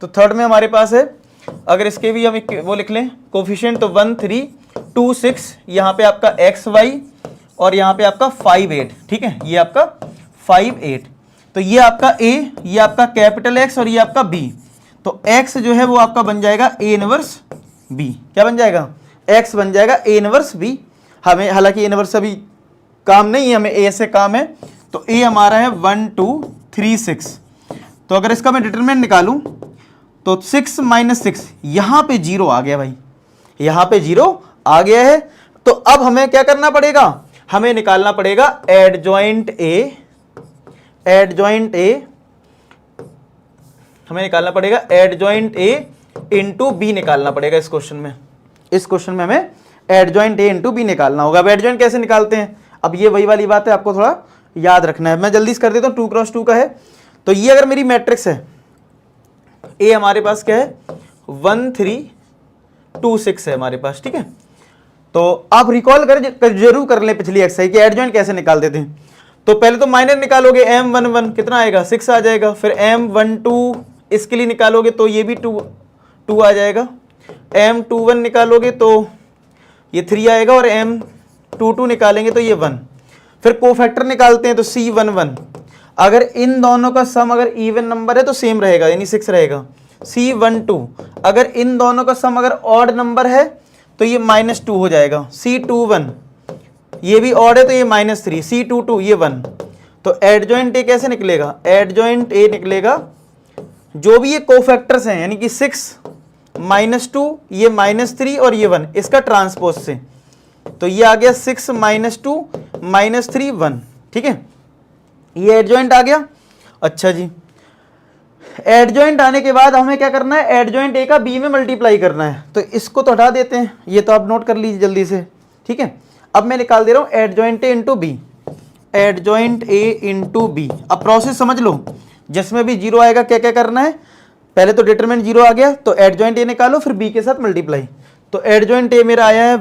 तो थर्ड में हमारे पास है, अगर इसके भी हम वो लिख लें कोफिशिएंट, तो 1 3 2 6, यहाँ पे आपका एक्स वाई और यहाँ पे आपका 5 8, ठीक है, ये आपका 5 8। तो ये आपका ए, ये आपका कैपिटल एक्स और ये आपका बी। तो एक्स जो है वो आपका बन जाएगा ए इनवर्स बी। क्या बन जाएगा? एक्स बन जाएगा ए इनवर्स बी। हमें हालांकि ए इनवर्स अभी काम नहीं है, हमें ए से काम है। तो ए हमारा है 1 2 3 6। तो अगर इसका मैं डिटरमिनेंट निकालूं तो 6 - 6, यहां पे 0 आ गया भाई, यहां पे 0 आ गया है। तो अब हमें क्या करना पड़ेगा? हमें निकालना पड़ेगा एडजॉइंट ए, एडजॉइंट ए, हमें निकालना पड़ेगा एडजॉइंट ए इंटू बी निकालना पड़ेगा इस क्वेश्चन में। इस क्वेश्चन में हमें एडजॉइंट ए इंटू बी निकालना होगा। अब एडजॉइंट कैसे निकालते हैं? अब ये वही वाली बात है, आपको थोड़ा याद रखना है। मैं जल्दी से कर देता हूं। 2 क्रॉस 2 का है। तो ये अगर मेरी मैट्रिक्स है, ए हमारे पास क्या है 1 3 2 6 है हमारे पास, ठीक है। तो आप रिकॉल जरूर कर लें पिछली एक्सरसाइज कि एडजॉइंट कैसे निकाल देते हैं। तो पहले तो माइनर निकालोगे, M11 कितना आएगा 6 आ जाएगा। फिर M12 इसके लिए निकालोगे तो ये भी 2 आ जाएगा। M21 निकालोगे तो ये 3 आएगा और M22 निकालेंगे तो ये 1। फिर कोफैक्टर निकालते हैं तो C11, अगर इन दोनों का सम अगर इवन नंबर है तो सेम रहेगा, यानी 6 रहेगा। C12, अगर इन दोनों का सम अगर ऑड नंबर है तो ये -2 हो जाएगा। C21, ये भी ऑड है तो ये -3। C22 ये 1। तो एडजॉइंट ए कैसे निकलेगा? एडजॉइंट ए निकलेगा जो भी ये कोफैक्टर्स हैं, यानी कि 6 -2, ये -3 और ये 1, इसका ट्रांसपोज से। तो ये आ गया 6 - 2 -3 1, ठीक है, ये एडजॉइंट आ गया। अच्छा जी, एडजॉइंट आने के बाद हमें क्या करना है? एडजॉइंट ए का बी में मल्टीप्लाई करना है। तो इसको तो हटा देते हैं, ये तो आप नोट कर लीजिए जल्दी से, ठीक है। अब मैं निकाल दे रहा हूं adjoint A into B, adjoint A into B. अब प्रोसेस समझ लो, जिसमें भी 0 आएगा क्या क्या करना है? पहले तो डिटरमिनेंट 0 आ गया तो एडजॉइंट ए निकालो, फिर बी के साथ मल्टीप्लाई। तो एडजॉइंट ए मेरा आया है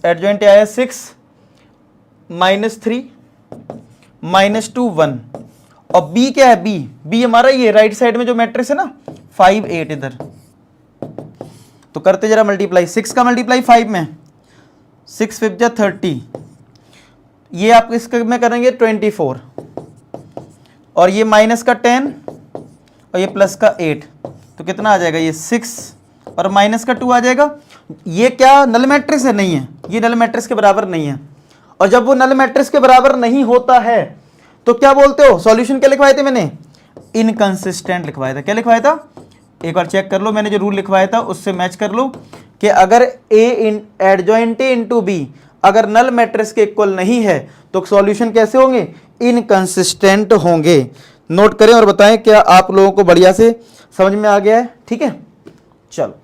एडजॉइंट ए आया है 6 -3 -2 1। और बी क्या है? बी हमारा ये राइट साइड में जो मैट्रिक्स है ना 5 8 इधर। तो करते जरा मल्टीप्लाई, 6 का मल्टीप्लाई 5 में, 6 5 जा 30, ये आप इसके में करेंगे 24, और ये माइनस का 10 और ये प्लस का 8, तो कितना आ जाएगा? ये 6 और माइनस का 2 आ जाएगा। ये क्या नल मैट्रिक्स है? नहीं है, ये नल मैट्रिक्स के बराबर नहीं है। और जब वो नल मैट्रिक्स के बराबर नहीं होता है तो क्या बोलते हो? सॉल्यूशन क्या लिखवाए थे मैंने? इनकंसिस्टेंट लिखवाया था। क्या लिखवाया था? एक बार चेक कर लो, मैंने जो रूल लिखवाया था उससे मैच कर लो कि अगर एडजॉइंट ए इंटू बी अगर नल मैट्रिक्स के इक्वल नहीं है तो सॉल्यूशन कैसे होंगे? इनकंसिस्टेंट होंगे। नोट करें और बताएं क्या आप लोगों को बढ़िया से समझ में आ गया है? ठीक है, चलो।